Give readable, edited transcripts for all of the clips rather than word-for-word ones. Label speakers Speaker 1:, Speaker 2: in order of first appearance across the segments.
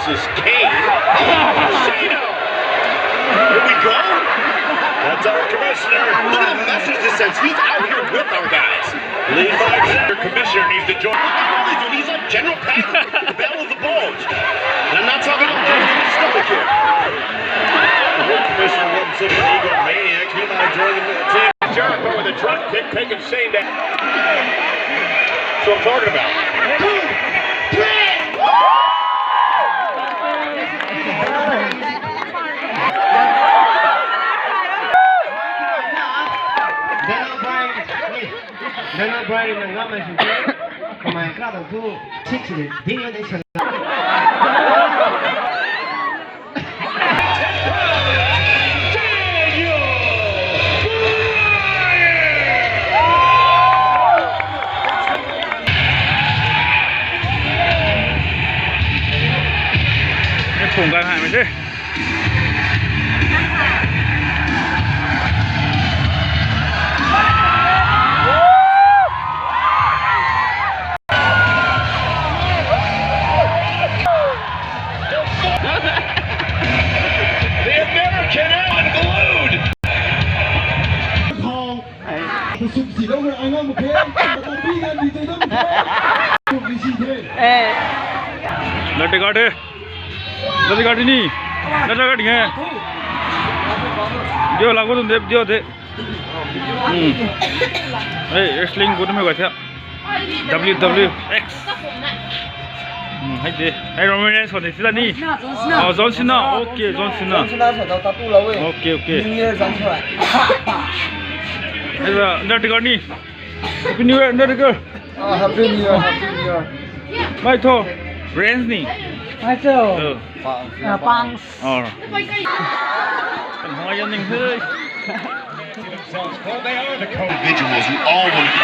Speaker 1: versus Kane. Here we go. That's our commissioner. Look at the message this sends. He's out here with our guys. Lead by center. Commissioner needs to join. He's like General Patton, the Battle of the Bulge. And I'm not talking about General Stomach here. Commissioner wasn't such an egomaniac. He might join the team. Jericho with a drop kick, taking Shane down. That's what I'm talking about. 2, 3.
Speaker 2: Daniel Bryan là ngắm này chúng tôi mà các đồng thu thích chỉ đi đến đây.
Speaker 3: cùng cái hàng này chứ.
Speaker 4: Sụp xỉ đâu rồi anh ơi một thế anh đi lên đi tới đâu một thế sụp gì thế
Speaker 3: latte काटे latte काटी नहीं लट्टा काटी है जो लागू तुम देव जो थे रेसलिंग गुड में गया था WWX hay gì hay rồi mình còn thấy là đi John Cena ok John Cena ok ok bây giờ Undertaker Happy New Year Undertaker
Speaker 4: Happy New Year Happy New Year
Speaker 3: mai thôi Reigns nè
Speaker 2: Hai triệu Banks
Speaker 3: Cần hoa dân mình thôi
Speaker 1: Individuals who all want to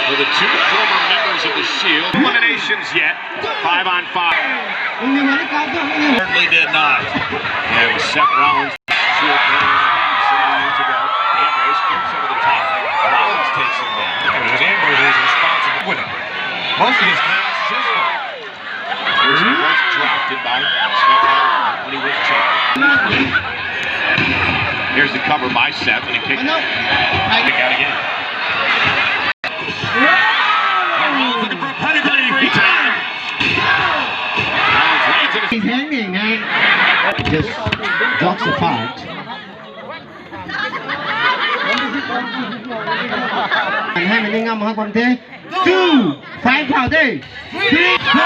Speaker 1: for the two former members of the Shield. Eliminations yet. 5 on 5. Certainly did not. Yeah, it was Seth Rollins. Shield years ago. Ambrose kicks over the top. Rollins takes him down. It was Ambrose who was responsible for it. Most of his matches is his fault. Here's he was drafted by Seth Rollins when he was champion. Here's the cover by Seth and a kick. Kick out again. Rollins looking for a pedigree.
Speaker 2: He's hanging man. Just drops apart. Hai mình đi ngâm hả con thế? 2, 5 vào đi. 3, 4.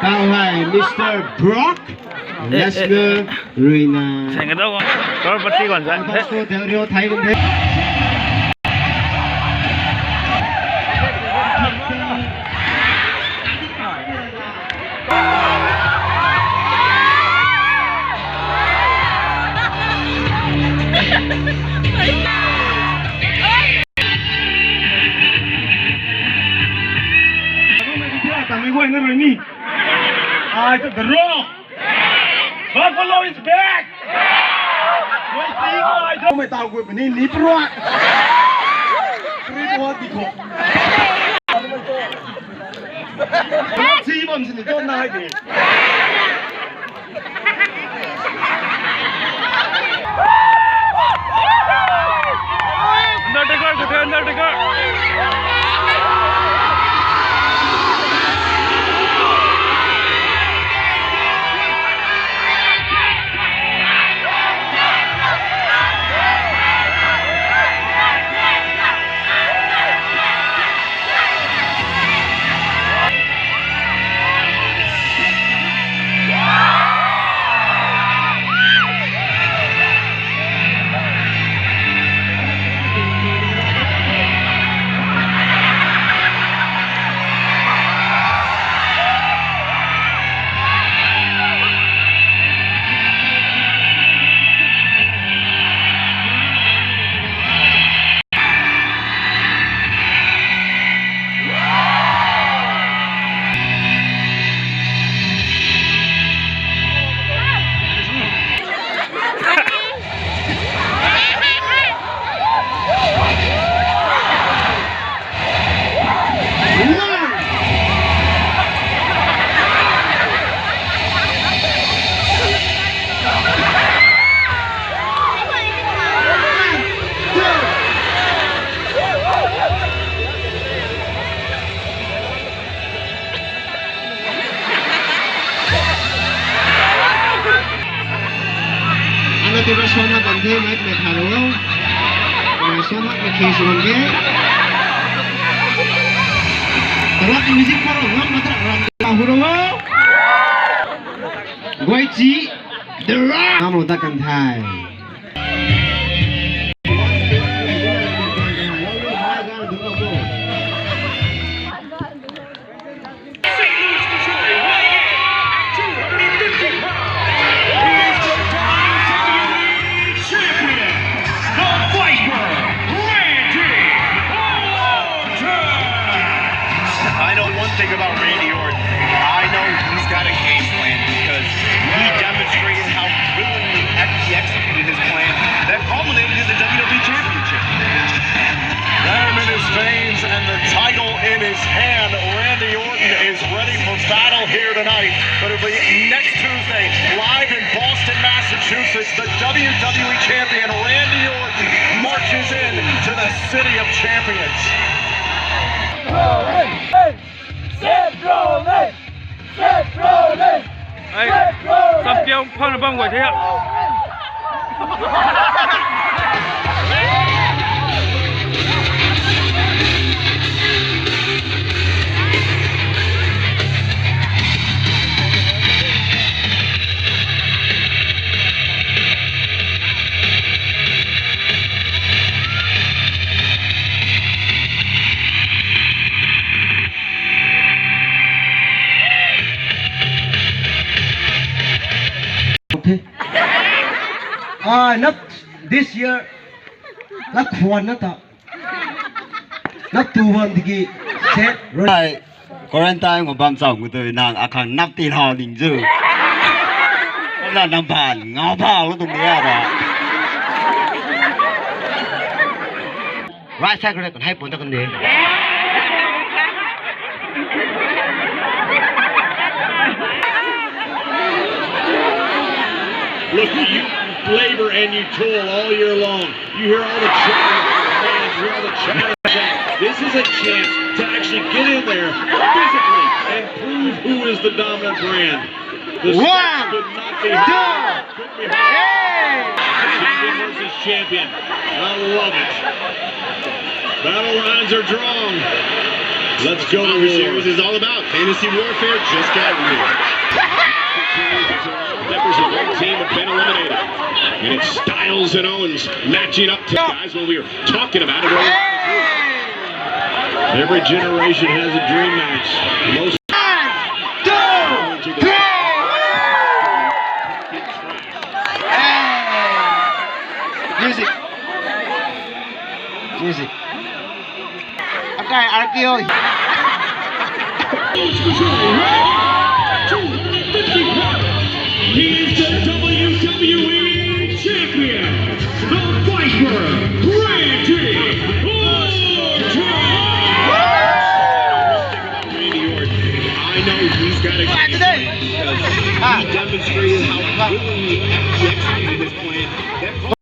Speaker 2: Now hai Mr. Brock Lesnar Reina.
Speaker 3: Thành cái đâu có bác sĩ còn dẫn thế.
Speaker 2: Tôi theo thấy cũng thế.
Speaker 4: Tao quên nó rồi nhỉ? Ai cho The Rock? Buffalo is back! Wait, see, I don't. Mày tao quên mình đi Brock. Brock đi khổ. Chi mà mình cho nai đi.
Speaker 3: Undertaker.
Speaker 2: cái restaurant nó còn thêm mấy cái thả đúng không? Restaurant nó khi sử dụng cái Terus music para orang mata orang tahu dong. Gue ci, the rock. Kamu takkan Thai.
Speaker 1: Thing about Randy Orton, I know he's got a game plan because he demonstrated how brilliantly he executed his plan that culminated in the WWE Championship.
Speaker 4: Venom in his veins and the title in his hand. Randy Orton is ready for battle here tonight, but it'll be next Tuesday, live in Boston, Massachusetts. The WWE Champion Randy Orton marches in to the City of Champions.
Speaker 3: Ê, Tâm Kiêu phong là bông của thế ạ.
Speaker 2: Not this year. Not one, not two one thì set.
Speaker 5: Right. Quarantine của băm sòng của tôi nàng akan nắp tiền hò đỉnh dư. Đó là nằm bàn ngáo bao tụi mình à.
Speaker 2: Right side còn hay bốn ta còn gì?
Speaker 1: Look, you labor and you toil all year long. You hear all the chatter, fans, you hear all the chatter. This is a chance to actually get in there physically and prove who is the dominant brand. The stakes could not be higher. Champion versus champion. I love it. Battle lines are drawn. Let's go. Our series is all about fantasy warfare. Just got real. Members of one team have been eliminated. And it's Styles and Owens matching up to guys when we were talking about it earlier. Every generation has a dream match. Most 1, 2, 3.
Speaker 2: Music. Okay, argue.
Speaker 1: He's the WWE Champion, the Viper, Randy Orton! I know he's got a game plan because he demonstrated how brilliantly he executed his plan.